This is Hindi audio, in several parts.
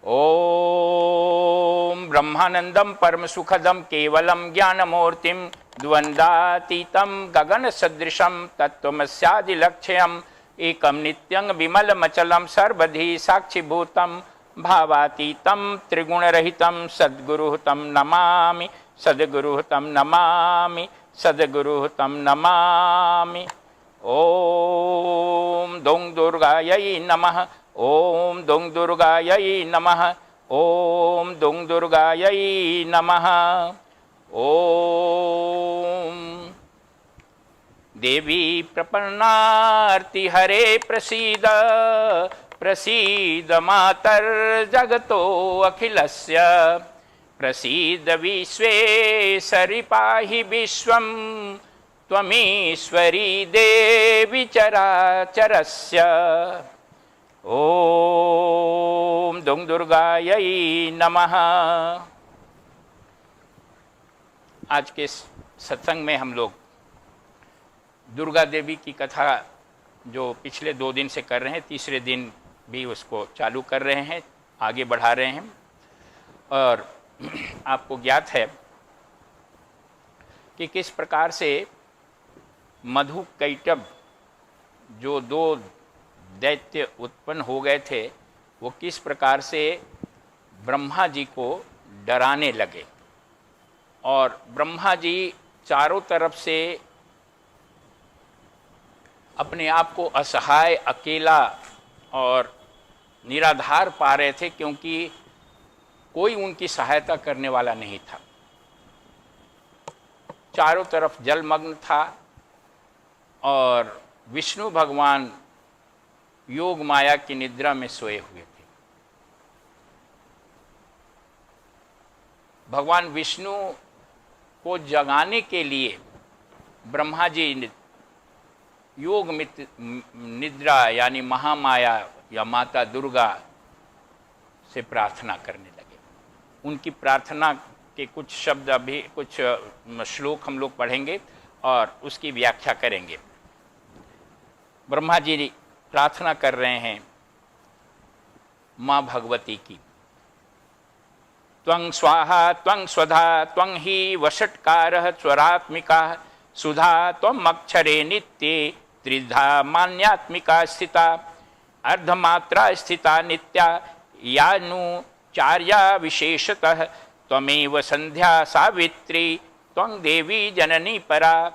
ओम ब्रह्मानंदम परम सुखदम केवलम ज्ञानमूर्तिम द्वंद्वातीतम गगन सदृशम तत्वमस्यादिलक्ष्यम एकम नित्यं विमलमचलम सर्वधि साक्षिभूतम भावातीतम त्रिगुणरहितम सद्गुरुः तं नमामि सद्गुरुः तं नमामि सद्गुरुः तं नमामि। ओम दों दुर्गायै नमः। ओम दों दुर्गायै नमः। ओम दों दुर्गायै नमः। ओम देवी प्रपन्नार्ति हरे प्रसीद प्रसीद मातर्जगतो अखिलस्य प्रसीद विश्वेश्वरि पाहि विश्वं त्वमीश्वरी देवी चराचरस्य। ओम दों दुर्गायै नमः। आज के सत्संग में हम लोग दुर्गा देवी की कथा जो पिछले 2 दिन से कर रहे हैं, तीसरे दिन भी उसको चालू कर रहे हैं, आगे बढ़ा रहे हैं। और आपको ज्ञात है कि किस प्रकार से मधु कैटभ जो 2 दैत्य उत्पन्न हो गए थे, वो किस प्रकार से ब्रह्मा जी को डराने लगे और ब्रह्मा जी चारों तरफ से अपने आप को असहाय, अकेला और निराधार पा रहे थे, क्योंकि कोई उनकी सहायता करने वाला नहीं था। चारों तरफ जलमग्न था और विष्णु भगवान योग माया की निद्रा में सोए हुए थे। भगवान विष्णु को जगाने के लिए ब्रह्मा जी योग निद्रा यानी महामाया या माता दुर्गा से प्रार्थना करने लगे। उनकी प्रार्थना के कुछ शब्द, अभी कुछ श्लोक हम लोग पढ़ेंगे और उसकी व्याख्या करेंगे। ब्रह्मा जी प्रार्थना कर रहे हैं माँ भगवती की। त्वं स्वाहा त्वं स्वधा त्वं हि वषट्कारः स्वरात्मिका सुधा त्वं अक्षरे नित्ये त्रिधा मान्यात्मिका स्थिता अर्धमात्रा स्थिता नित्या यानुचार्या विशेषतः त्वमेव संध्या सावित्री त्वं देवी जननी परा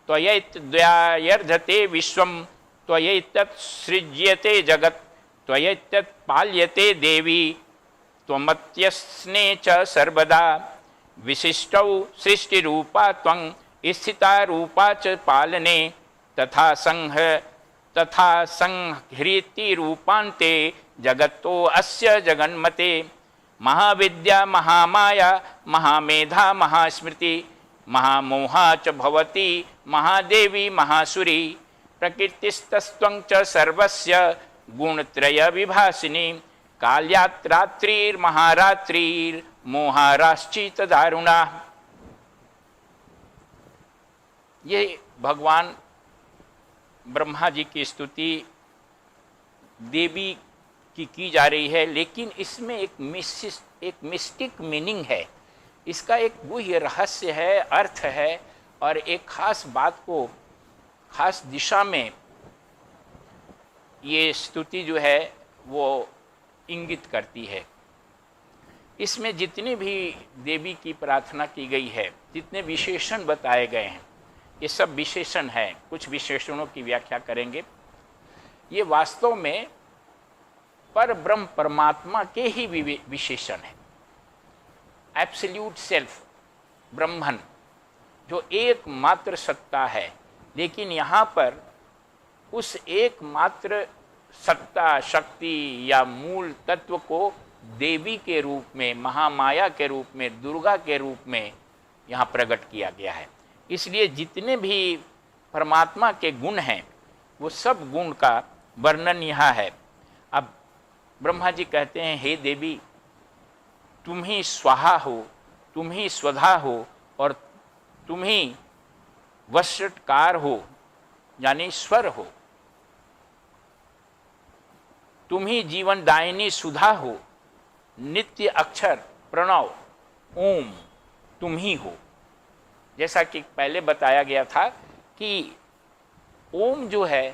त्वयैतद्वयायर्धते विश्वं त्वयैतत् सृज्यते जगत् त्वयैतत् पाल्यते देवी त्वमत्यस्ने च सर्वदा विशिष्टौ सृष्टिरूपा त्वं स्थिता रूपा च पालने तथा संहृति रूपान्ते जगतो अस्य जगन्मते महाविद्या महामाया महामेधा महास्मृति महामोहा च भवती महादेवी महासुरी प्रकृतिस्तस्त्वं च सर्वस्य गुणत्रय विभासिनी काल्यात्रात्रिर्महारात्रिर्मोहाराश्चित दारुणा। ये भगवान ब्रह्मा जी की स्तुति देवी की जा रही है, लेकिन इसमें एक मिस्टिक मीनिंग है। इसका एक गुह्य रहस्य है, अर्थ है और एक खास बात को खास दिशा में ये स्तुति जो है वो इंगित करती है। इसमें जितनी भी देवी की प्रार्थना की गई है, जितने विशेषण बताए गए हैं, ये सब विशेषण हैं। कुछ विशेषणों की व्याख्या करेंगे। ये वास्तव में पर ब्रह्म परमात्मा के ही विशेषण है। एब्सोल्यूट सेल्फ ब्रह्मन जो एकमात्र सत्ता है, लेकिन यहाँ पर उस एकमात्र सत्ता, शक्ति या मूल तत्व को देवी के रूप में, महामाया के रूप में, दुर्गा के रूप में यहाँ प्रकट किया गया है। इसलिए जितने भी परमात्मा के गुण हैं, वो सब गुण का वर्णन यहाँ है। अब ब्रह्मा जी कहते हैं, हे देवी, तुम ही स्वाहा हो, तुम ही स्वधा हो और तुम ही वषट्कार हो, यानी स्वर हो। तुम ही जीवन दायिनी सुधा हो नित्य अक्षर प्रणव ओम तुम ही हो। जैसा कि पहले बताया गया था कि ओम जो है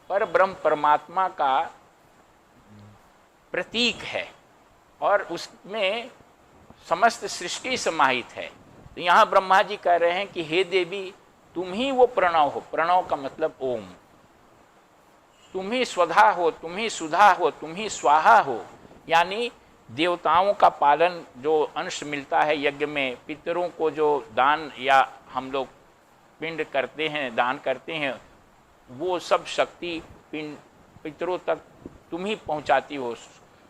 पर ब्रह्म परमात्मा का प्रतीक है और उसमें समस्त सृष्टि समाहित है। तो यहाँ ब्रह्मा जी कह रहे हैं कि हे देवी तुम ही वो प्रणव हो। प्रणव का मतलब ओम। तुम ही स्वधा हो, तुम ही सुधा हो, तुम ही स्वाहा हो। यानी देवताओं का पालन जो अंश मिलता है यज्ञ में, पितरों को जो दान या हम लोग पिंड करते हैं, दान करते हैं, वो सब शक्ति पिंड पितरों तक तुम ही पहुंचाती हो।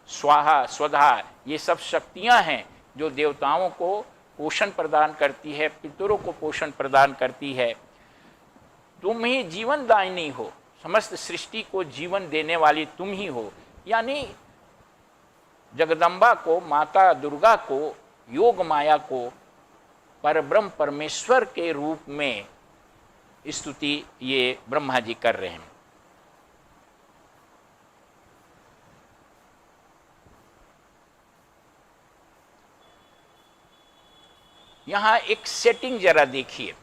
स्वाहा स्वधा ये सब शक्तियां हैं जो देवताओं को पोषण प्रदान करती है, पितरों को पोषण प्रदान करती है। तुम ही जीवन दायिनी हो, समस्त सृष्टि को जीवन देने वाली तुम ही हो। यानी जगदम्बा को, माता दुर्गा को, योग माया को परब्रह्म परमेश्वर के रूप में स्तुति ये ब्रह्मा जी कर रहे हैं। यहां एक सेटिंग जरा देखिए।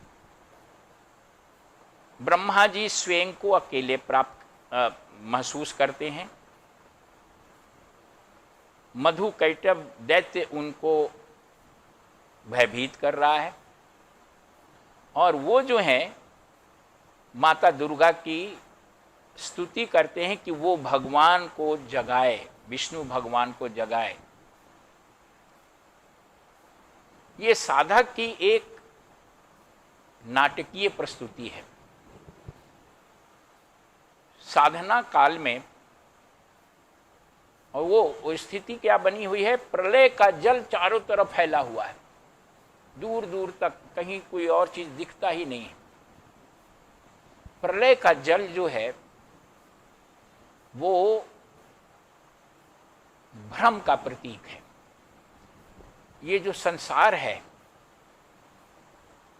ब्रह्मा जी स्वयं को अकेले महसूस करते हैं। मधु कैटभ दैत्य उनको भयभीत कर रहा है और वो जो है माता दुर्गा की स्तुति करते हैं कि वो भगवान को जगाए, विष्णु भगवान को जगाए। ये साधक की एक नाटकीय प्रस्तुति है। साधना काल में और वो स्थिति क्या बनी हुई है, प्रलय का जल चारों तरफ फैला हुआ है, दूर दूर तक कहीं कोई और चीज दिखता ही नहीं है। प्रलय का जल जो है वो भ्रम का प्रतीक है। ये जो संसार है,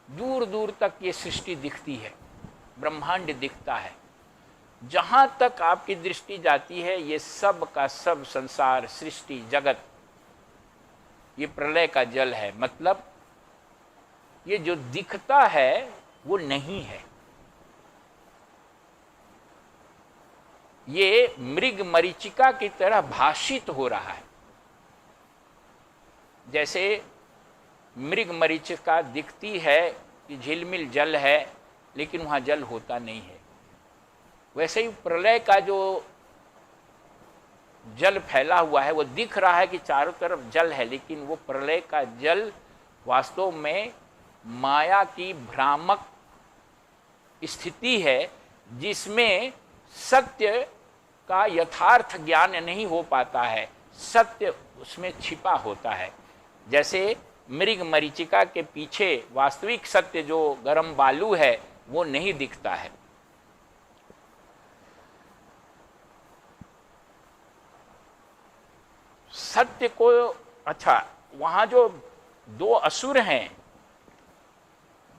दूर दूर तक ये सृष्टि दिखती है, ब्रह्मांड दिखता है। जहां तक आपकी दृष्टि जाती है ये सब का सब संसार, सृष्टि, जगत ये प्रलय का जल है। मतलब ये जो दिखता है वो नहीं है। ये मृग मरीचिका की तरह भाषित हो रहा है। जैसे मृग मरीचिका दिखती है कि झिलमिल जल है लेकिन वहां जल होता नहीं है, वैसे ही प्रलय का जो जल फैला हुआ है वो दिख रहा है कि चारों तरफ जल है, लेकिन वो प्रलय का जल वास्तव में माया की भ्रामक स्थिति है जिसमें सत्य का यथार्थ ज्ञान नहीं हो पाता है, सत्य उसमें छिपा होता है। जैसे मृग मरीचिका के पीछे वास्तविक सत्य जो गर्म बालू है वो नहीं दिखता है। सत्य को, अच्छा, वहां जो दो असुर हैं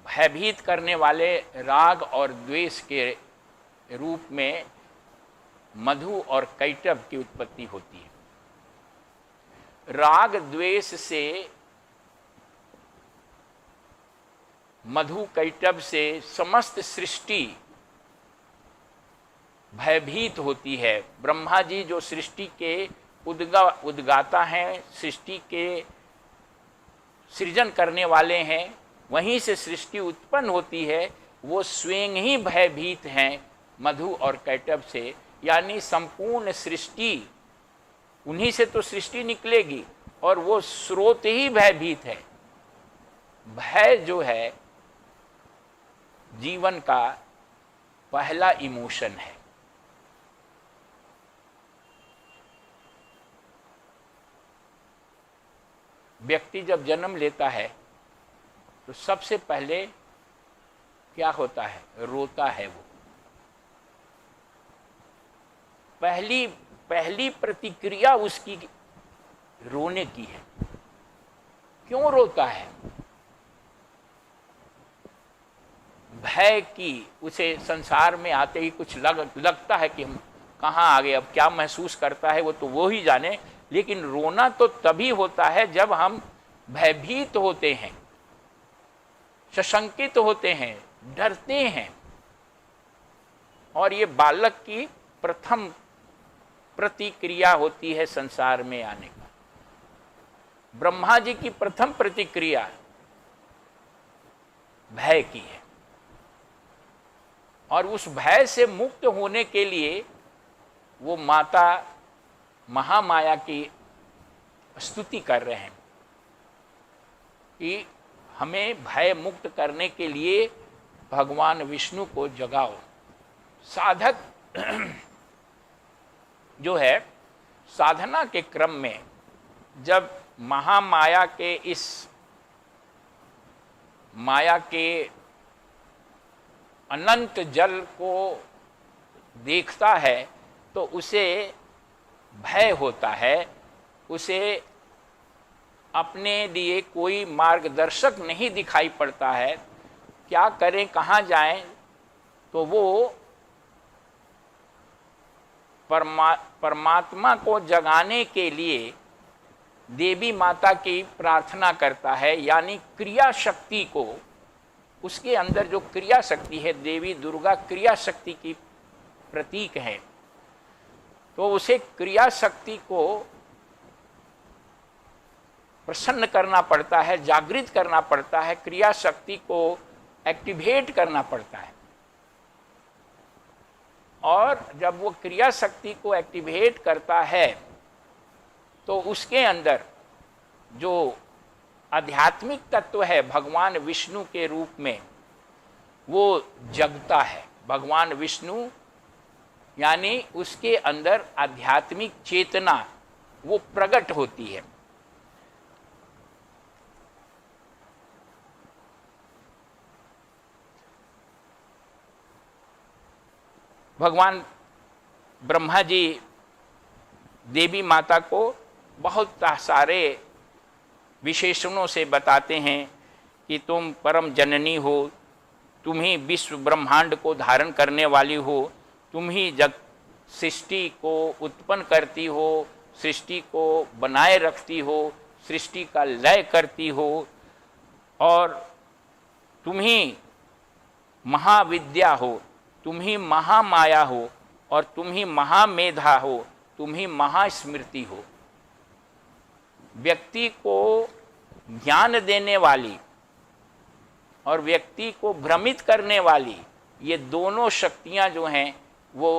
भयभीत करने वाले, राग और द्वेष के रूप में मधु और कैटभ की उत्पत्ति होती है। राग द्वेष से, मधु कैटभ से समस्त सृष्टि भयभीत होती है। ब्रह्मा जी जो सृष्टि के उद्गाता हैं, सृष्टि के सृजन करने वाले हैं, वहीं से सृष्टि उत्पन्न होती है, वो स्वयं ही भयभीत हैं मधु और कैटभ से। यानी संपूर्ण सृष्टि, उन्हीं से तो सृष्टि निकलेगी और वो स्रोत ही भयभीत है। भय जो है जीवन का पहला इमोशन है। व्यक्ति जब जन्म लेता है तो सबसे पहले क्या होता है, रोता है। वो पहली प्रतिक्रिया उसकी रोने की है। क्यों रोता है? भय की, उसे संसार में आते ही कुछ लगता है कि हम कहाँ आ गए, अब क्या महसूस करता है वो तो वो ही जाने, लेकिन रोना तो तभी होता है जब हम भयभीत होते हैं, सशंकित होते हैं, डरते हैं। और ये बालक की प्रथम प्रतिक्रिया होती है संसार में आने का। ब्रह्मा जी की प्रथम प्रतिक्रिया भय की है, और उस भय से मुक्त होने के लिए वो माता महामाया की स्तुति कर रहे हैं कि हमें भय मुक्त करने के लिए भगवान विष्णु को जगाओ। साधक जो है, साधना के क्रम में जब महामाया के इस माया के अनंत जल को देखता है तो उसे भय होता है, उसे अपने लिए कोई मार्गदर्शक नहीं दिखाई पड़ता है, क्या करें कहाँ जाएं। तो वो परमात्मा को जगाने के लिए देवी माता की प्रार्थना करता है, यानी क्रिया शक्ति को, उसके अंदर जो क्रिया शक्ति है, देवी दुर्गा क्रिया शक्ति की प्रतीक है, तो उसे क्रिया शक्ति को प्रसन्न करना पड़ता है, जागृत करना पड़ता है, क्रिया शक्ति को एक्टिवेट करना पड़ता है। और जब वो क्रिया शक्ति को एक्टिवेट करता है तो उसके अंदर जो आध्यात्मिक तत्व है भगवान विष्णु के रूप में वो जगता है। भगवान विष्णु यानी उसके अंदर आध्यात्मिक चेतना वो प्रकट होती है। भगवान ब्रह्मा जी देवी माता को बहुत सारे विशेषणों से बताते हैं कि तुम परम जननी हो, तुम ही विश्व ब्रह्मांड को धारण करने वाली हो, तुम ही जग सृष्टि को उत्पन्न करती हो, सृष्टि को बनाए रखती हो, सृष्टि का लय करती हो, और तुम ही महाविद्या हो, तुम ही महामाया हो, और तुम ही महामेधा हो, तुम ही महास्मृति हो। व्यक्ति को ज्ञान देने वाली और व्यक्ति को भ्रमित करने वाली ये दोनों शक्तियां जो हैं वो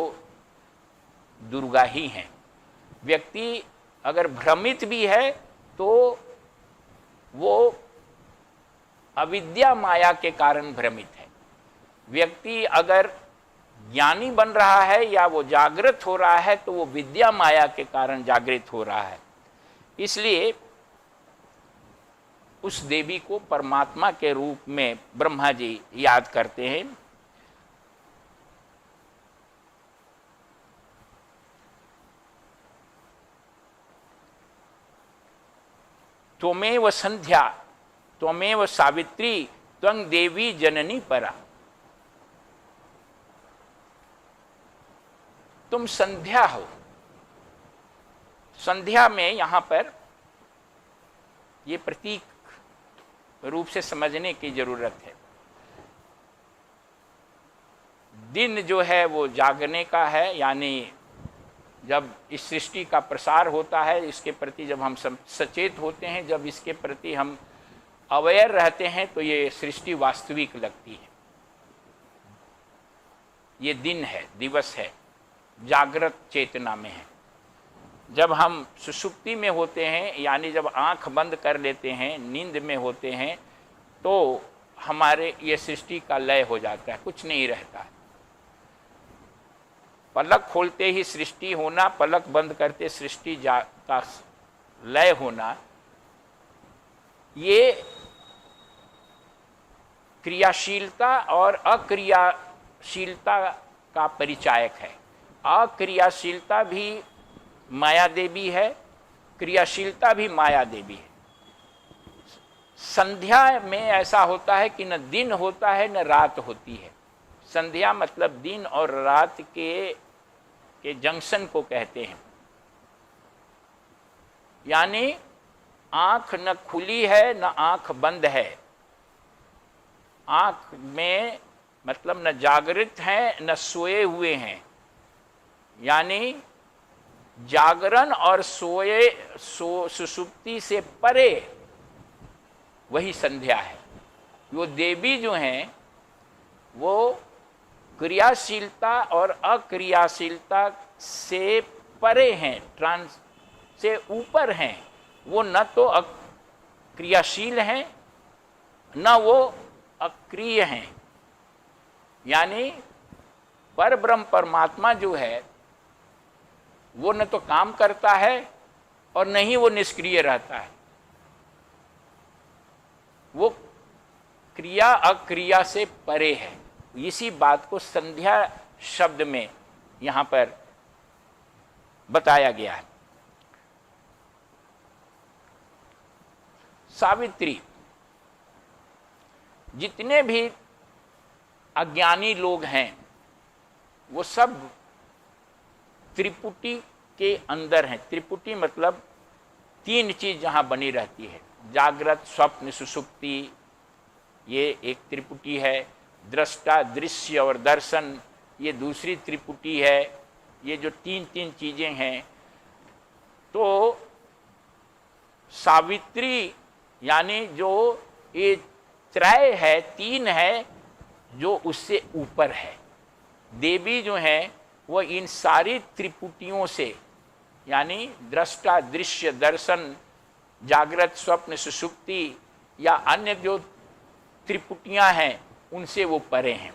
दुर्गा ही हैं। व्यक्ति अगर भ्रमित भी है तो वो अविद्या माया के कारण भ्रमित है। व्यक्ति अगर ज्ञानी बन रहा है या वो जागृत हो रहा है तो वो विद्या माया के कारण जागृत हो रहा है। इसलिए उस देवी को परमात्मा के रूप में ब्रह्मा जी याद करते हैं। त्वमेव संध्या त्वमेव सावित्री त्वं देवी जननी परा। तुम संध्या हो। संध्या में यहाँ पर ये प्रतीक रूप से समझने की जरूरत है। दिन जो है वो जागने का है, यानी जब इस सृष्टि का प्रसार होता है, इसके प्रति जब हम सचेत होते हैं, जब इसके प्रति हम अवेयर रहते हैं तो ये सृष्टि वास्तविक लगती है। ये दिन है, दिवस है, जागृत चेतना में है। जब हम सुषुप्ति में होते हैं, यानी जब आंख बंद कर लेते हैं, नींद में होते हैं, तो हमारे ये सृष्टि का लय हो जाता है, कुछ नहीं रहता है। पलक खोलते ही सृष्टि होना, पलक बंद करते सृष्टि का लय होना, ये क्रियाशीलता और अक्रियाशीलता का परिचायक है। अक्रियाशीलता भी माया देवी है, क्रियाशीलता भी माया देवी है। संध्या में ऐसा होता है कि न दिन होता है न रात होती है। संध्या मतलब दिन और रात के जंक्शन को कहते हैं। यानी आंख न खुली है न आंख बंद है। आंख में मतलब न जागृत हैं न सोए हुए हैं, यानी जागरण और सुषुप्ति से परे वही संध्या है। वो देवी जो हैं वो क्रियाशीलता और अक्रियाशीलता से परे हैं, ट्रांस से ऊपर हैं। वो न तो क्रियाशील हैं न वो अक्रिय हैं, यानी पर ब्रह्म परमात्मा जो है वो न तो काम करता है और न ही वो निष्क्रिय रहता है। वो क्रिया अक्रिया से परे है। इसी बात को संध्या शब्द में यहां पर बताया गया है। सावित्री, जितने भी अज्ञानी लोग हैं वो सब त्रिपुटी के अंदर हैं। त्रिपुटी मतलब तीन चीज जहां बनी रहती है, जागृत स्वप्न सुषुप्ति, ये एक त्रिपुटी है। दृष्टा दृश्य और दर्शन, ये दूसरी त्रिपुटी है। ये जो तीन तीन चीजें हैं, तो सावित्री यानी जो ये त्रय है, तीन है, जो उससे ऊपर है। देवी जो है वो इन सारी त्रिपुटियों से, यानी दृष्टा दृश्य दर्शन जागृत स्वप्न सुषुप्ति या अन्य जो त्रिपुटियां हैं उनसे वो परे हैं,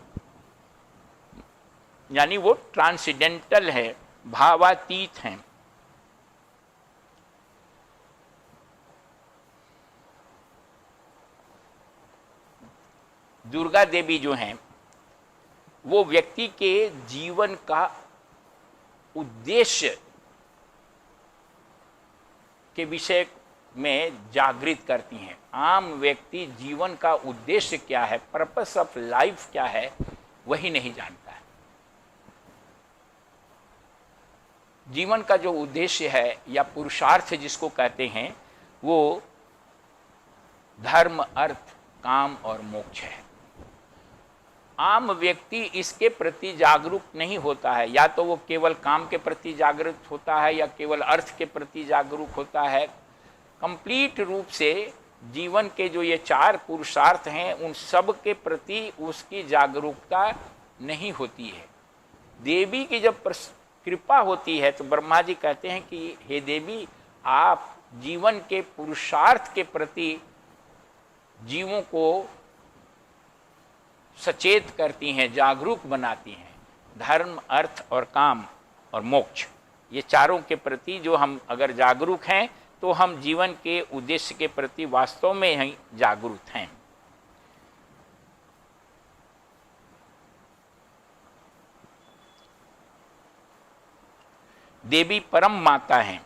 यानी वो ट्रांसेंडेंटल है, भावातीत हैं। दुर्गा देवी जो हैं वो व्यक्ति के जीवन का उद्देश्य के विषय में जागृत करती हैं। आम व्यक्ति जीवन का उद्देश्य क्या है, पर्पस ऑफ लाइफ क्या है, वही नहीं जानता है। जीवन का जो उद्देश्य है या पुरुषार्थ जिसको कहते हैं, वो धर्म अर्थ काम और मोक्ष है। आम व्यक्ति इसके प्रति जागरूक नहीं होता है, या तो वो केवल काम के प्रति जागरूक होता है या केवल अर्थ के प्रति जागरूक होता है। कंप्लीट रूप से जीवन के जो ये चार पुरुषार्थ हैं उन सब के प्रति उसकी जागरूकता नहीं होती है। देवी की जब कृपा होती है तो ब्रह्मा जी कहते हैं कि हे देवी, आप जीवन के पुरुषार्थ के प्रति जीवों को सचेत करती हैं, जागरूक बनाती हैं। धर्म अर्थ और काम और मोक्ष, ये चारों के प्रति जो हम अगर जागरूक हैं तो हम जीवन के उद्देश्य के प्रति वास्तव में ही जागरूक हैं। देवी परम माता हैं।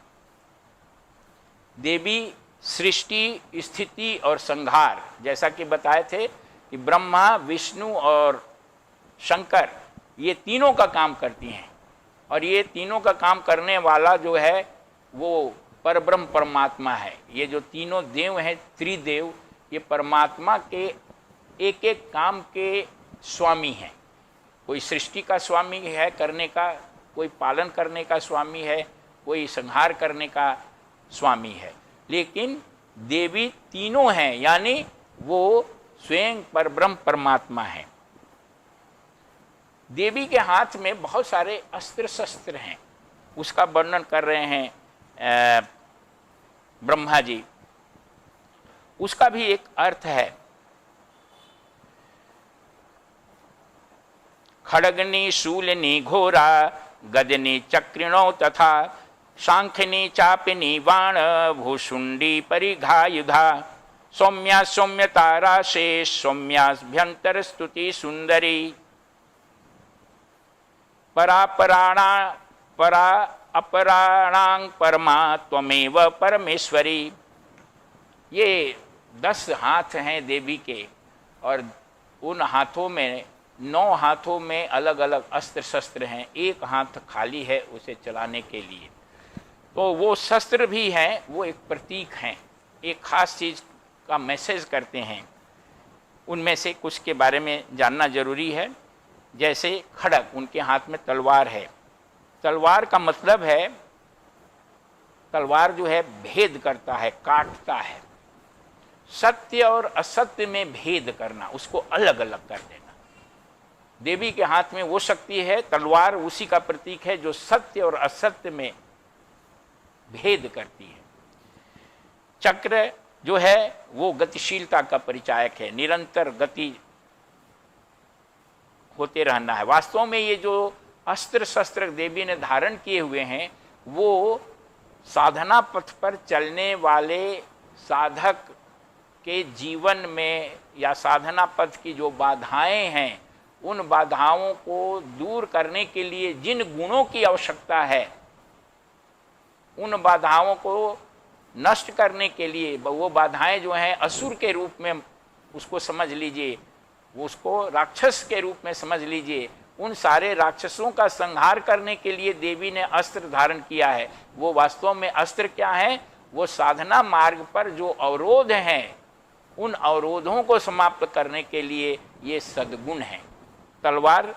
देवी सृष्टि स्थिति और संहार, जैसा कि बताए थे कि ब्रह्मा विष्णु और शंकर ये तीनों का काम करती हैं, और ये तीनों का काम करने वाला जो है वो परब्रह्म परमात्मा है। ये जो तीनों देव हैं, त्रिदेव, ये परमात्मा के एक एक काम के स्वामी हैं। कोई सृष्टि का स्वामी है करने का, कोई पालन करने का स्वामी है, कोई संहार करने का स्वामी है, लेकिन देवी तीनों हैं, यानी वो स्वयं परब्रह्म परमात्मा है। देवी के हाथ में बहुत सारे अस्त्र शस्त्र हैं, उसका वर्णन कर रहे हैं ब्रह्मा जी। उसका भी एक अर्थ है। खड्गनी शूलनी घोरा गदनी चक्रिणो तथा शांखनी चापिनी बाण भूषुंडी परिघायुधा सौम्या सौम्यतारा शेष सौम्याभ्यंतर स्तुति सुंदरी परा पराणा परा अपराणां परमा त्वमेव परमेश्वरी। ये 10 हाथ हैं देवी के, और उन हाथों में 9 हाथों में अलग अलग अस्त्र शस्त्र हैं, एक हाथ खाली है उसे चलाने के लिए। तो वो शस्त्र भी हैं, वो एक प्रतीक हैं, एक खास चीज़ का मैसेज करते हैं। उनमें से कुछ के बारे में जानना जरूरी है। जैसे खड़ग, उनके हाथ में तलवार है। तलवार का मतलब है, तलवार जो है भेद करता है, काटता है। सत्य और असत्य में भेद करना, उसको अलग अलग कर देना। देवी के हाथ में वो शक्ति है, तलवार उसी का प्रतीक है जो सत्य और असत्य में भेद करती है। चक्र जो है वो गतिशीलता का परिचायक है, निरंतर गति होते रहना है। वास्तव में ये जो अस्त्र शस्त्र देवी ने धारण किए हुए हैं, वो साधना पथ पर चलने वाले साधक के जीवन में या साधना पथ की जो बाधाएं हैं, उन बाधाओं को दूर करने के लिए जिन गुणों की आवश्यकता है, उन बाधाओं को नष्ट करने के लिए, वो बाधाएं जो हैं असुर के रूप में उसको समझ लीजिए, उसको राक्षस के रूप में समझ लीजिए, उन सारे राक्षसों का संहार करने के लिए देवी ने अस्त्र धारण किया है। वो वास्तव में अस्त्र क्या है? वो साधना मार्ग पर जो अवरोध हैं, उन अवरोधों को समाप्त करने के लिए ये सद्गुण है। तलवार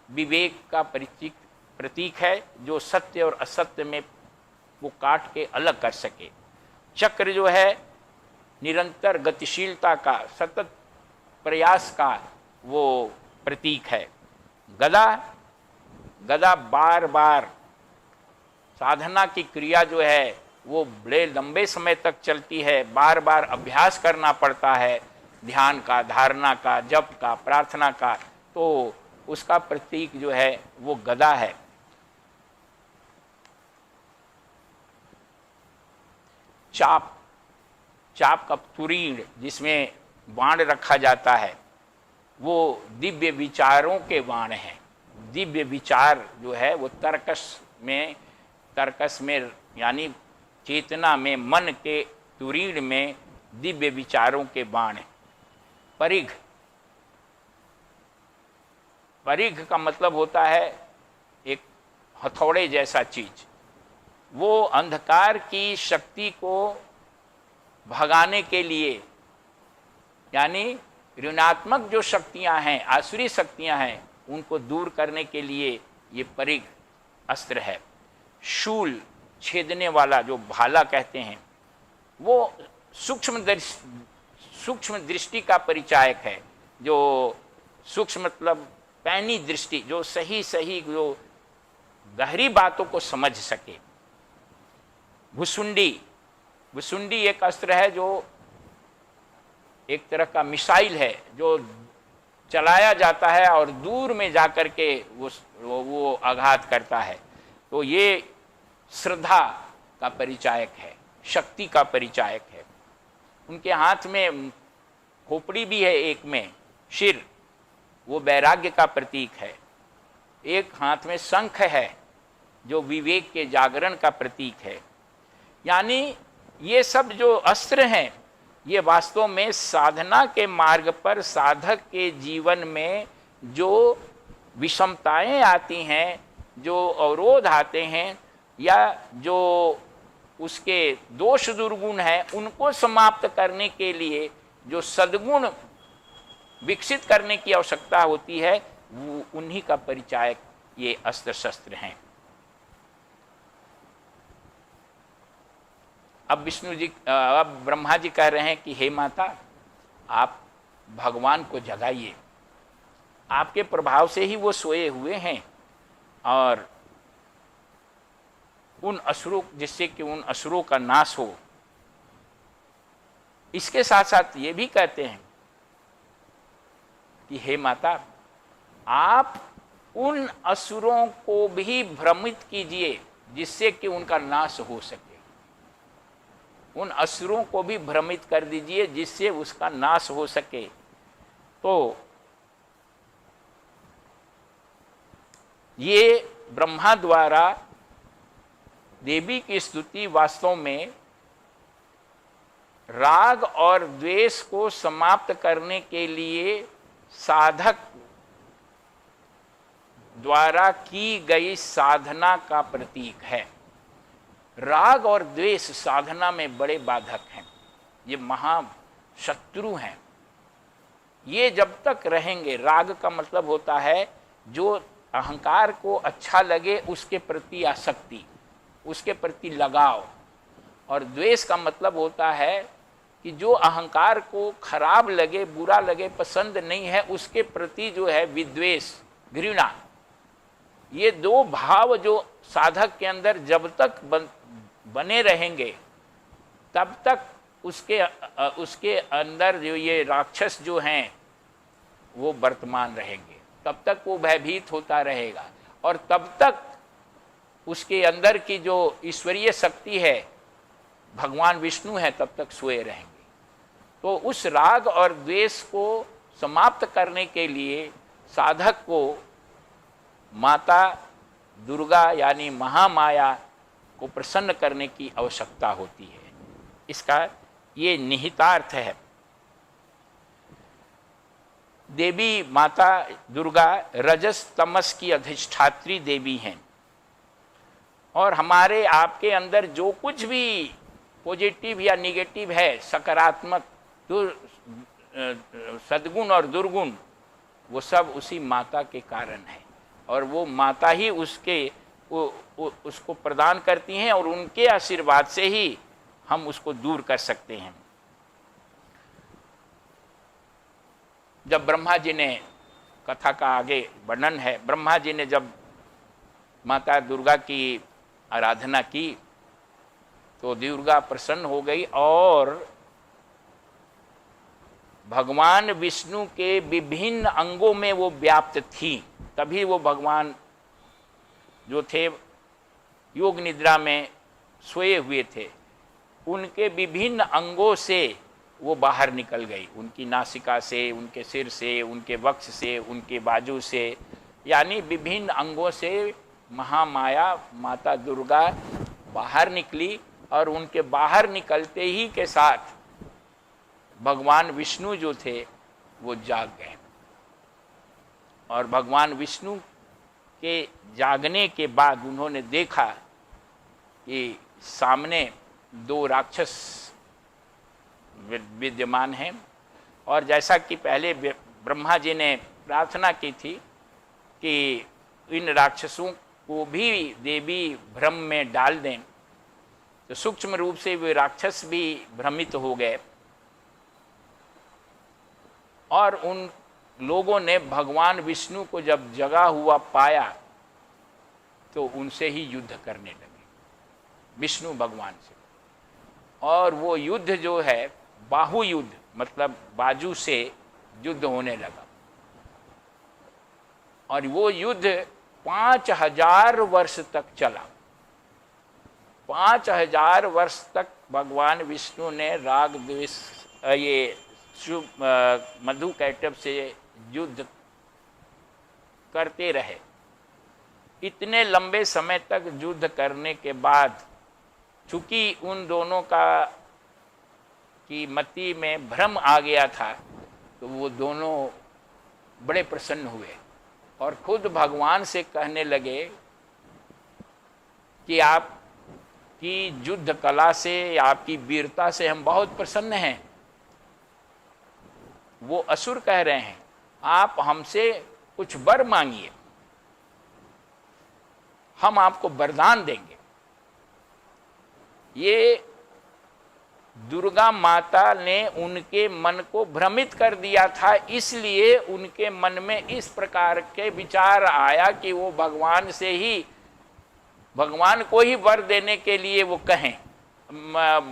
विवेक का प्रतीक है, जो सत्य और असत्य में वो काट के अलग कर सके। चक्र जो है निरंतर गतिशीलता का, सतत प्रयास का वो प्रतीक है। गदा, गदा बार बार साधना की क्रिया जो है वो बड़े लंबे समय तक चलती है, बार बार अभ्यास करना पड़ता है, ध्यान का, धारणा का, जप का, प्रार्थना का, तो उसका प्रतीक जो है वो गदा है। चाप, चाप का तुरीण जिसमें बाण रखा जाता है, वो दिव्य विचारों के बाण हैं। दिव्य विचार जो है वो तर्कस में यानी चेतना में, मन के तुरीण में दिव्य विचारों के बाण हैं। परिघ, परिघ का मतलब होता है एक हथौड़े जैसा चीज। वो अंधकार की शक्ति को भगाने के लिए, यानी ऋणात्मक जो शक्तियां हैं, आसुरी शक्तियां हैं, उनको दूर करने के लिए ये परिघ अस्त्र है। शूल, छेदने वाला, जो भाला कहते हैं, वो सूक्ष्म दृष्टि का परिचायक है। जो सूक्ष्म मतलब पैनी दृष्टि, जो सही सही, जो गहरी बातों को समझ सके। भुसुंडी, भुसुंडी एक अस्त्र है जो एक तरह का मिसाइल है, जो चलाया जाता है और दूर में जाकर के वो आघात करता है। तो ये श्रद्धा का परिचायक है, शक्ति का परिचायक है। उनके हाथ में खोपड़ी भी है, एक में शिर, वो वैराग्य का प्रतीक है। एक हाथ में शंख है जो विवेक के जागरण का प्रतीक है। यानी ये सब जो अस्त्र हैं, ये वास्तव में साधना के मार्ग पर साधक के जीवन में जो विषमताएं आती हैं, जो अवरोध आते हैं, या जो उसके दोष दुर्गुण हैं, उनको समाप्त करने के लिए जो सद्गुण विकसित करने की आवश्यकता होती है, वो उन्हीं का परिचायक ये अस्त्र शस्त्र हैं। अब अब ब्रह्मा जी कह रहे हैं कि हे माता, आप भगवान को जगाइए, आपके प्रभाव से ही वो सोए हुए हैं, और उन असुरों, जिससे कि उन असुरों का नाश हो। इसके साथ साथ ये भी कहते हैं कि हे माता, आप उन असुरों को भी भ्रमित कीजिए जिससे कि उनका नाश हो सके। उन असुरों को भी भ्रमित कर दीजिए जिससे उसका नाश हो सके। तो ये ब्रह्मा द्वारा देवी की स्तुति वास्तव में राग और द्वेष को समाप्त करने के लिए साधक द्वारा की गई साधना का प्रतीक है। राग और द्वेष साधना में बड़े बाधक हैं, ये महा शत्रु हैं। ये जब तक रहेंगे, राग का मतलब होता है जो अहंकार को अच्छा लगे उसके प्रति आसक्ति, उसके प्रति लगाव, और द्वेष का मतलब होता है कि जो अहंकार को खराब लगे, बुरा लगे, पसंद नहीं है, उसके प्रति जो है विद्वेष, घृणा। ये दो भाव जो साधक के अंदर जब तक बने रहेंगे तब तक उसके अंदर जो ये राक्षस जो हैं वो वर्तमान रहेंगे, तब तक वो भयभीत होता रहेगा, और तब तक उसके अंदर की जो ईश्वरीय शक्ति है, भगवान विष्णु है, तब तक सोए रहेंगे। तो उस राग और द्वेष को समाप्त करने के लिए साधक को माता दुर्गा यानी महामाया को प्रसन्न करने की आवश्यकता होती है। इसका ये निहितार्थ है। देवी माता दुर्गा रजस तमस की अधिष्ठात्री देवी हैं, और हमारे आपके अंदर जो कुछ भी पॉजिटिव या निगेटिव है, सकारात्मक, सद्गुण और दुर्गुण, वो सब उसी माता के कारण है, और वो माता ही उसको प्रदान करती हैं, और उनके आशीर्वाद से ही हम उसको दूर कर सकते हैं। जब ब्रह्मा जी ने, कथा का आगे वर्णन है, ब्रह्मा जी ने जब माता दुर्गा की आराधना की तो दुर्गा प्रसन्न हो गई, और भगवान विष्णु के विभिन्न अंगों में वो व्याप्त थी। तभी वो भगवान जो थे योग निद्रा में सोए हुए थे, उनके विभिन्न अंगों से वो बाहर निकल गई, उनकी नासिका से, उनके सिर से, उनके वक्ष से, उनके बाजू से, यानी विभिन्न अंगों से महामाया माता दुर्गा बाहर निकली, और उनके बाहर निकलते ही के साथ भगवान विष्णु जो थे वो जाग गए, और भगवान विष्णु के जागने के बाद उन्होंने देखा कि सामने दो राक्षस विद्यमान हैं, और जैसा कि पहले ब्रह्मा जी ने प्रार्थना की थी कि इन राक्षसों को भी देवी भ्रम में डाल दें, तो सूक्ष्म रूप से वे राक्षस भी भ्रमित हो गए, और उन लोगों ने भगवान विष्णु को जब जगा हुआ पाया तो उनसे ही युद्ध करने लगे, विष्णु भगवान से। और वो युद्ध जो है बाहु युद्ध, मतलब बाजू से युद्ध होने लगा, और वो युद्ध 5000 वर्ष तक चला। 5000 वर्ष तक भगवान विष्णु ने राग द्वेष ये मधु कैटभ से युद्ध करते रहे। इतने लंबे समय तक युद्ध करने के बाद चूंकि उन दोनों की मति में भ्रम आ गया था, तो वो दोनों बड़े प्रसन्न हुए और खुद भगवान से कहने लगे कि आपकी युद्ध कला से, आपकी वीरता से हम बहुत प्रसन्न हैं। वो असुर कह रहे हैं, आप हमसे कुछ वर मांगिए, हम आपको वरदान देंगे। ये दुर्गा माता ने उनके मन को भ्रमित कर दिया था, इसलिए उनके मन में इस प्रकार के विचार आया कि वो भगवान से ही, भगवान को ही वर देने के लिए वो कहें,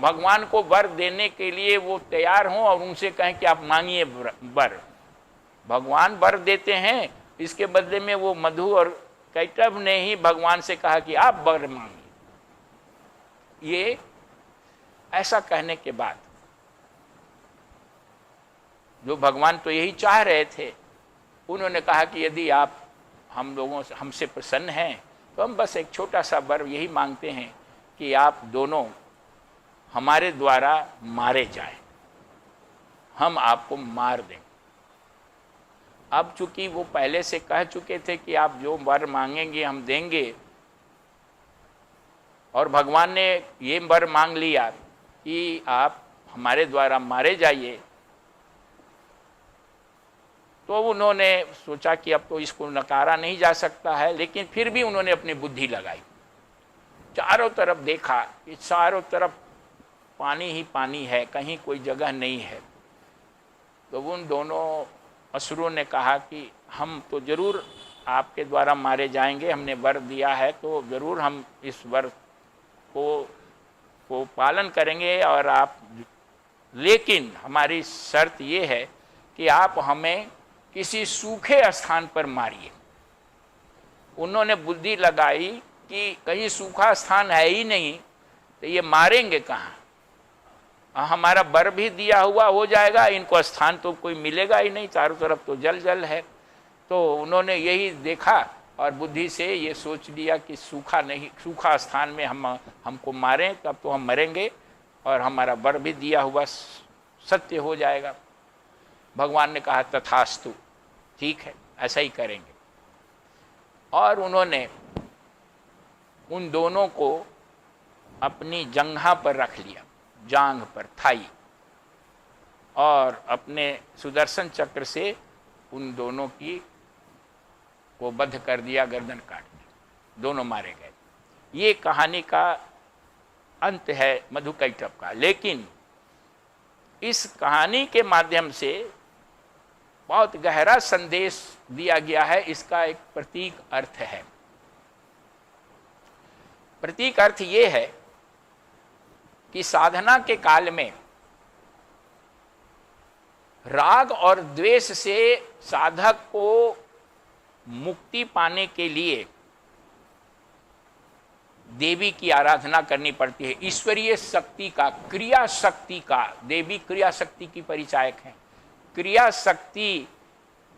भगवान को वर देने के लिए वो तैयार हों और उनसे कहें कि आप मांगिए वर। भगवान वर देते हैं, इसके बदले में वो मधु और कैटभ ने ही भगवान से कहा कि आप वर मांगिए। ये ऐसा कहने के बाद जो भगवान तो यही चाह रहे थे, उन्होंने कहा कि यदि आप हम लोगों से, हमसे प्रसन्न हैं, तो हम बस एक छोटा सा वर यही मांगते हैं कि आप दोनों हमारे द्वारा मारे जाएं, हम आपको मार दें। अब चूंकि वो पहले से कह चुके थे कि आप जो वर मांगेंगे हम देंगे, और भगवान ने ये वर मांग लिया कि आप हमारे द्वारा मारे जाइए, तो उन्होंने सोचा कि अब तो इसको नकारा नहीं जा सकता है, लेकिन फिर भी उन्होंने अपनी बुद्धि लगाई। चारों तरफ देखा कि चारों तरफ पानी ही पानी है, कहीं कोई जगह नहीं है। तो उन दोनों असुरों ने कहा कि हम तो जरूर आपके द्वारा मारे जाएंगे, हमने वर दिया है तो जरूर हम इस वर को पालन करेंगे, और आप, लेकिन हमारी शर्त ये है कि आप हमें किसी सूखे स्थान पर मारिए। उन्होंने बुद्धि लगाई कि कहीं सूखा स्थान है ही नहीं, तो ये मारेंगे कहाँ, हमारा वर भी दिया हुआ हो जाएगा, इनको स्थान तो कोई मिलेगा ही नहीं, चारों तरफ तो जल जल है। तो उन्होंने यही देखा और बुद्धि से ये सोच लिया कि सूखा स्थान में हमको मारें तब तो हम मरेंगे और हमारा वर भी दिया हुआ सत्य हो जाएगा। भगवान ने कहा तथास्तु, ठीक है, ऐसा ही करेंगे। और उन्होंने उन दोनों को अपनी जंघा पर रख लिया, जांघ पर, थाई, और अपने सुदर्शन चक्र से उन दोनों की को बद्ध कर दिया, गर्दन काट दी, दोनों मारे गए। ये कहानी का अंत है मधुकैटभ का। लेकिन इस कहानी के माध्यम से बहुत गहरा संदेश दिया गया है। इसका एक प्रतीक अर्थ है। प्रतीक अर्थ ये है कि साधना के काल में राग और द्वेष से साधक को मुक्ति पाने के लिए देवी की आराधना करनी पड़ती है। ईश्वरीय शक्ति का, क्रिया शक्ति का, देवी क्रिया शक्ति की परिचायक है। क्रिया शक्ति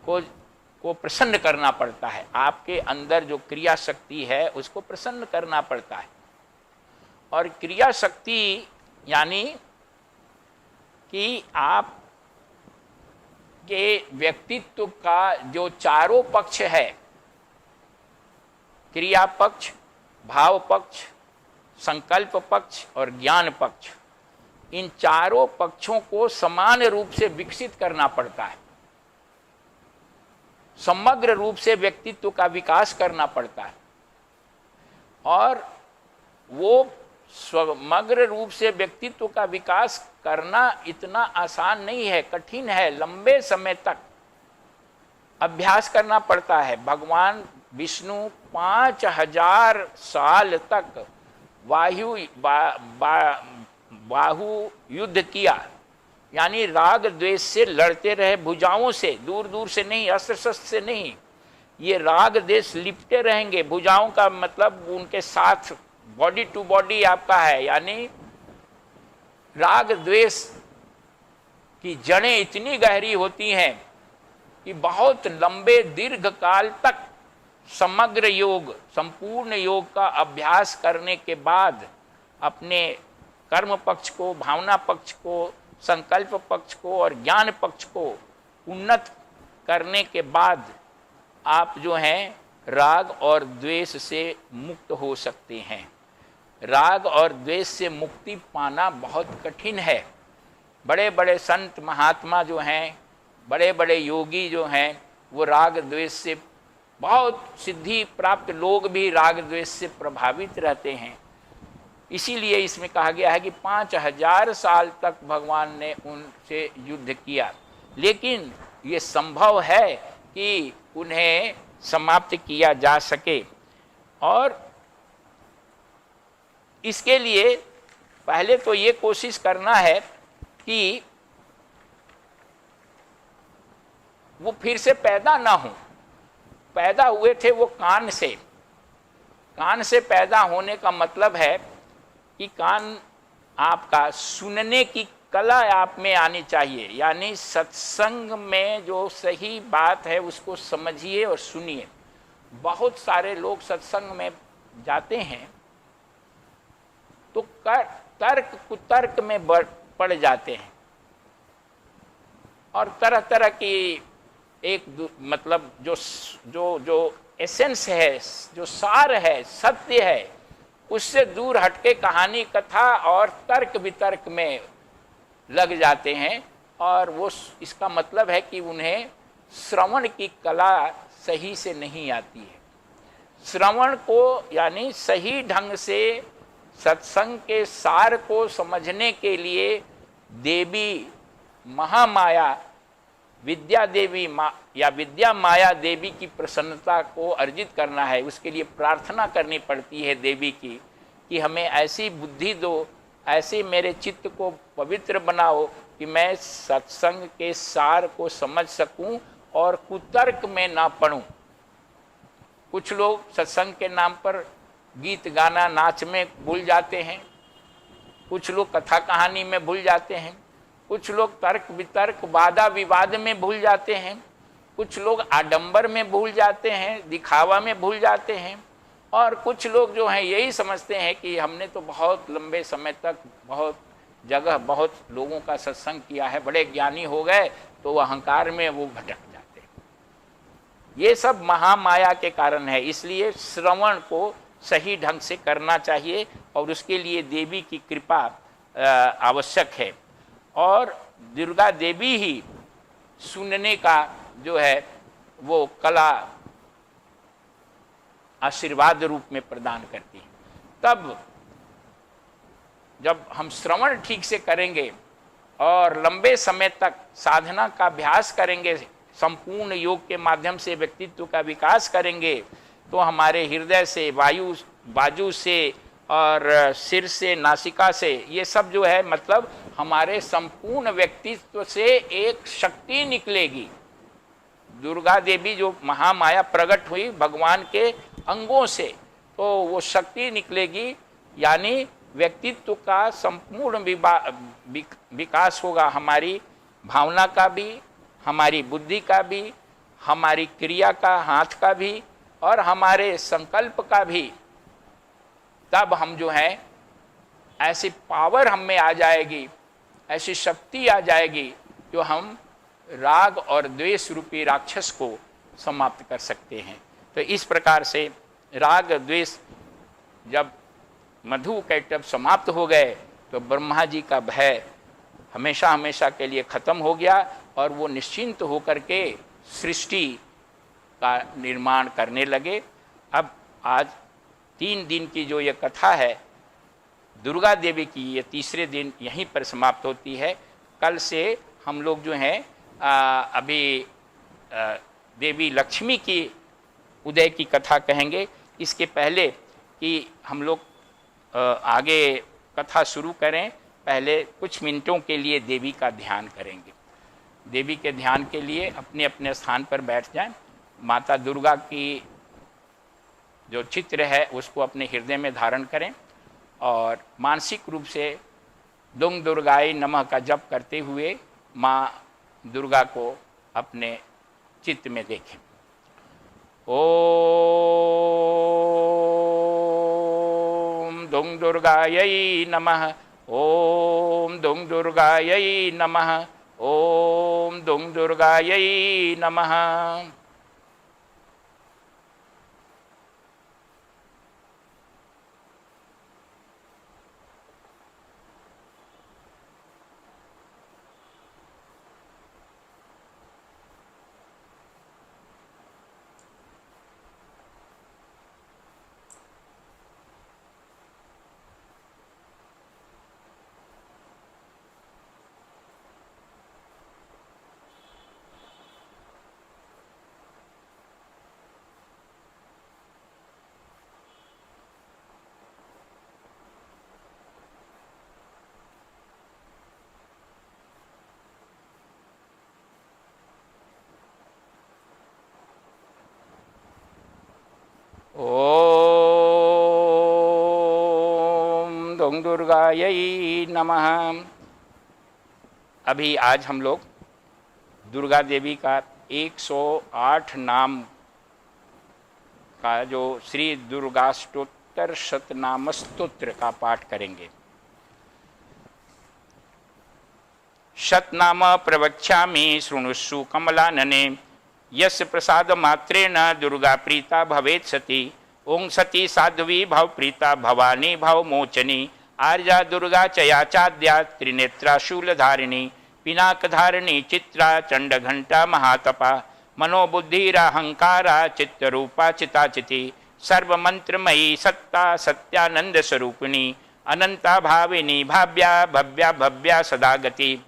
को प्रसन्न करना पड़ता है। आपके अंदर जो क्रिया शक्ति है उसको प्रसन्न करना पड़ता है। और क्रिया शक्ति यानी कि आप के व्यक्तित्व का जो चारों पक्ष है, क्रिया पक्ष, भाव पक्ष, संकल्प पक्ष और ज्ञान पक्ष, इन चारों पक्षों को समान रूप से विकसित करना पड़ता है। समग्र रूप से व्यक्तित्व का विकास करना पड़ता है। और वो समग्र रूप से व्यक्तित्व का विकास करना इतना आसान नहीं है, कठिन है। लंबे समय तक अभ्यास करना पड़ता है। भगवान विष्णु 5000 साल तक बाहु युद्ध किया, यानी राग द्वेष से लड़ते रहे, भुजाओं से, दूर दूर से नहीं, अस्त्र शस्त्र से नहीं। ये राग द्वेष लिपटे रहेंगे। भुजाओं का मतलब उनके साथ बॉडी टू बॉडी आपका है, यानी राग द्वेष की जड़ें इतनी गहरी होती हैं कि बहुत लंबे दीर्घ काल तक समग्र योग, संपूर्ण योग का अभ्यास करने के बाद अपने कर्म पक्ष को, भावना पक्ष को, संकल्प पक्ष को और ज्ञान पक्ष को उन्नत करने के बाद आप जो हैं राग और द्वेष से मुक्त हो सकते हैं। राग और द्वेष से मुक्ति पाना बहुत कठिन है। बड़े बड़े संत महात्मा जो हैं, बड़े बड़े योगी जो हैं, वो राग द्वेष से, बहुत सिद्धि प्राप्त लोग भी राग द्वेष से प्रभावित रहते हैं। इसीलिए इसमें कहा गया है कि 5000 साल तक भगवान ने उनसे युद्ध किया, लेकिन ये संभव है कि उन्हें समाप्त किया जा सके। और इसके लिए पहले तो ये कोशिश करना है कि वो फिर से पैदा ना हो। पैदा हुए थे वो कान से। कान से पैदा होने का मतलब है कि कान आपका सुनने की कला आप में आनी चाहिए, यानी सत्संग में जो सही बात है उसको समझिए और सुनिए। बहुत सारे लोग सत्संग में जाते हैं तो तर्क कुतर्क में पड़ जाते हैं और तरह तरह की मतलब जो जो जो एसेंस है, जो सार है, सत्य है, उससे दूर हटके कहानी, कथा और तर्क वितर्क में लग जाते हैं। और वो इसका मतलब है कि उन्हें श्रवण की कला सही से नहीं आती है। श्रवण को यानी सही ढंग से सत्संग के सार को समझने के लिए देवी महामाया विद्या देवी या विद्या माया देवी की प्रसन्नता को अर्जित करना है। उसके लिए प्रार्थना करनी पड़ती है देवी की कि हमें ऐसी बुद्धि दो, ऐसे मेरे चित्त को पवित्र बनाओ कि मैं सत्संग के सार को समझ सकूं और कुतर्क में ना पड़ूं। कुछ लोग सत्संग के नाम पर गीत गाना नाच में भूल जाते हैं, कुछ लोग कथा कहानी में भूल जाते हैं, कुछ लोग तर्क वितर्क वादा विवाद में भूल जाते हैं, कुछ लोग आडंबर में भूल जाते हैं, दिखावा में भूल जाते हैं, और कुछ लोग जो हैं यही समझते हैं कि हमने तो बहुत लंबे समय तक बहुत जगह बहुत लोगों का सत्संग किया है, बड़े ज्ञानी हो गए, तो अहंकार में वो भटक जाते हैं। ये सब महामाया के कारण है। इसलिए श्रवण को सही ढंग से करना चाहिए और उसके लिए देवी की कृपा आवश्यक है। और दुर्गा देवी ही सुनने का जो है वो कला आशीर्वाद रूप में प्रदान करती है। तब जब हम श्रवण ठीक से करेंगे और लंबे समय तक साधना का अभ्यास करेंगे, संपूर्ण योग के माध्यम से व्यक्तित्व का विकास करेंगे, तो हमारे हृदय से, बाजू से और सिर से, नासिका से, ये सब जो है मतलब हमारे संपूर्ण व्यक्तित्व से एक शक्ति निकलेगी। दुर्गा देवी जो महामाया प्रकट हुई भगवान के अंगों से, तो वो शक्ति निकलेगी, यानी व्यक्तित्व का संपूर्ण विकास होगा। हमारी भावना का भी, हमारी बुद्धि का भी, हमारी क्रिया का, हाथ का भी, और हमारे संकल्प का भी। तब हम जो है ऐसी पावर हम में आ जाएगी, ऐसी शक्ति आ जाएगी जो हम राग और द्वेष रूपी राक्षस को समाप्त कर सकते हैं। तो इस प्रकार से राग द्वेष जब मधु कैटभ समाप्त हो गए तो ब्रह्मा जी का भय हमेशा हमेशा के लिए खत्म हो गया और वो निश्चिंत होकर के सृष्टि का निर्माण करने लगे। अब आज 3 दिन की जो ये कथा है दुर्गा देवी की, ये तीसरे दिन यहीं पर समाप्त होती है। कल से हम लोग जो हैं अभी देवी लक्ष्मी की उदय की कथा कहेंगे। इसके पहले कि हम लोग आगे कथा शुरू करें, पहले कुछ मिनटों के लिए देवी का ध्यान करेंगे। देवी के ध्यान के लिए अपने अपने स्थान पर बैठ जाएं। माता दुर्गा की जो चित्र है उसको अपने हृदय में धारण करें और मानसिक रूप से दुंग दुर्गाय नमः का जप करते हुए माँ दुर्गा को अपने चित्त में देखें। ओम दुंग दुर्गायै नमः, ओम दुंग दुर्गायै नमः, ओम दुंग दुर्गायै नमः। ओम दुंग दुर्गायै नमः। अभी आज हम लोग दुर्गा देवी का 108 नाम का जो श्री दुर्गाष्टोत्तर शतनाम स्तोत्र का पाठ करेंगे। शतनाम प्रवक्ष्यामि शृणुष्व कमलानने, यस्य प्रसाद मात्रेण दुर्गा प्रीता भवेत् सती। ओं सती साध्वी भव प्रीता भवानी भव मोचनी। आर्या दुर्गा चया चाद्या त्रिनेत्रा शूलधारिणी। पिनाकधारिणी चित्रा चंडघंटा महातपा। मनोबुद्धिराहंकारा चित्तरूपा चिताचिति। सर्वमंत्रमयी सत्ता सत्यानंद स्वरूपिणी। अनंता भाविनी भाव्या भव्या भव्या सदा गति।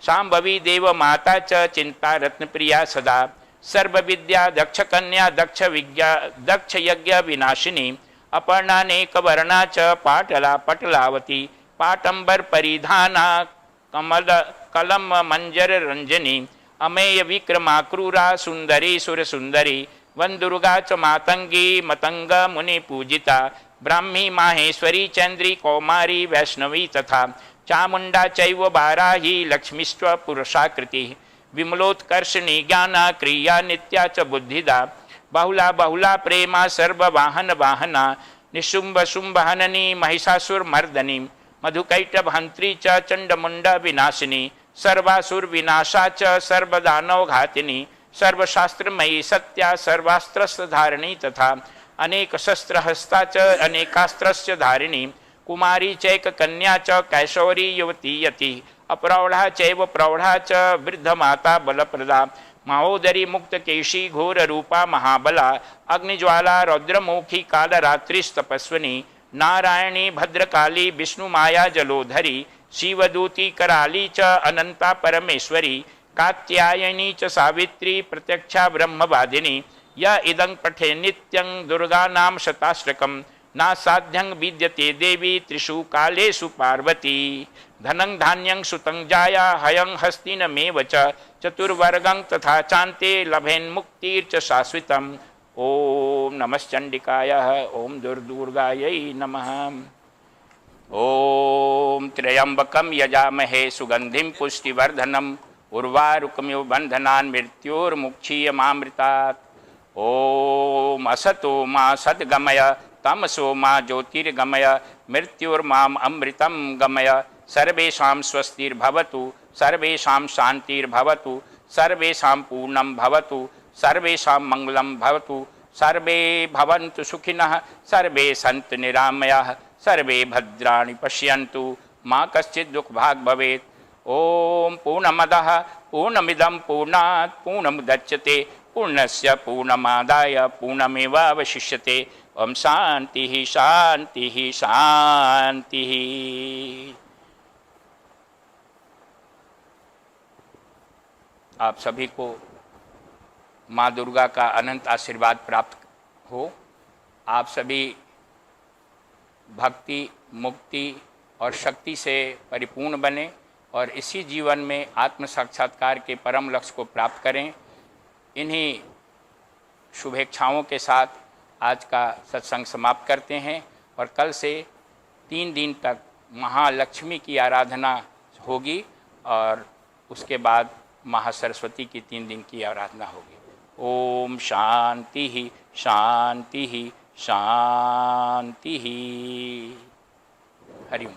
शांभवी देव माता च चिंता रत्न प्रिया सदा। सर्व विद्या दक्ष कन्या दक्ष यज्ञ विनाशिनी। अपर्णानेक वर्णा च पाटला पटलावती। पाटंबर परिधाना कमल कलम मंजर रंजनी। अमेय विक्रमा क्रूरा सुंदरी सुर सुंदरी। वन दुर्गा च मातंगी मतंग मुनि पूजिता। ब्राह्मी माहेश्वरी चंद्री कौमारी वैष्णवी तथा। चामुंडा चैव बाराही लक्ष्मीस्व पुरुषाकृति। विमलोत्कर्षणी ज्ञाना क्रिया नित्या च बुद्धिदा। बहुला बहुला प्रेमा सर्ववाहन वाहना। निशुंभ शुंभ हननी महिषासुर मर्दनी। मधुकैटभ हंत्री च चंडमुंड विनाशिनी। सर्वासुर विनाशा च सर्वदानव घातिनी। सर्वशास्त्रमयी सत्या सर्वास्त्रस्य धारिणी तथा। अनेक शस्त्र हस्ता च अनेकास्त्रस्य धारिणी। कुमारी चैक कन्या च कैशोरी युवती यति। अप्रौढ़ा चैव प्रौढ़ा च वृद्ध माता बलप्रदा। महोदरी मुक्त केशी घोर रूपा महाबला। अग्निज्वाला रौद्रमुखी कालरात्रिस्तपस्विनी। नारायणी भद्रकाली विष्णु माया जलोधरी। शिवदूती कराली च अनंता परमेश्वरी। कात्यायनी च सावित्री प्रत्यक्षा ब्रह्मवादिनी। य इदं पठे नित्यं दुर्गा नाम शताश्रकम्। ना साध्यं विद्यते देवी त्रिषु कालेषु पार्वती। धनं धान्यं सुतं जाया हयं हस्तिनमेव च। चतुर्वर्गं तथा चान्ते लभेन्मुक्तिर्च शाश्वतम्। ओम नमश्चंडिकायः। ओम दुर्दुर्गायै नमः। ओम त्र्यंबकं यजामहे सुगंधिं पुष्टिवर्धनम्। उर्वारुकमिव बन्धनान् मृत्योर्मुक्षीयमामृतात्। ओम असतो मा सद्गमय तमसो मा ज्योतिर्गमय। मृत्योर्माम् अमृतं गमय। सर्वेषां स्वस्तिर्भवतु। सर्वेषां शान्तिर्भवतु। सर्वेषां पूर्णं भवतु। सर्वेषां मंगलं भवतु। सर्वे भवन्तु सुखिनः। सर्वे सन्तु निरामयाः। सर्वे भद्राणि पश्यन्तु मा कश्चित् दुःखभाग् भवेत्। ओम पूर्णमदः पूर्णमिदं पूर्णात् पूर्णमुदच्यते। पूर्णस्य पूर्णमादाय पूर्णमेवावशिष्यते। ओम शांति शांति शांति। आप सभी को माँ दुर्गा का अनंत आशीर्वाद प्राप्त हो। आप सभी भक्ति मुक्ति और शक्ति से परिपूर्ण बने और इसी जीवन में आत्म साक्षात्कार के परम लक्ष्य को प्राप्त करें। इन्हीं शुभेच्छाओं के साथ आज का सत्संग समाप्त करते हैं और कल से 3 दिन तक महालक्ष्मी की आराधना होगी और उसके बाद महासरस्वती की 3 दिन की आराधना होगी। ओम शांति ही शांति ही शांति ही। हरि ओम।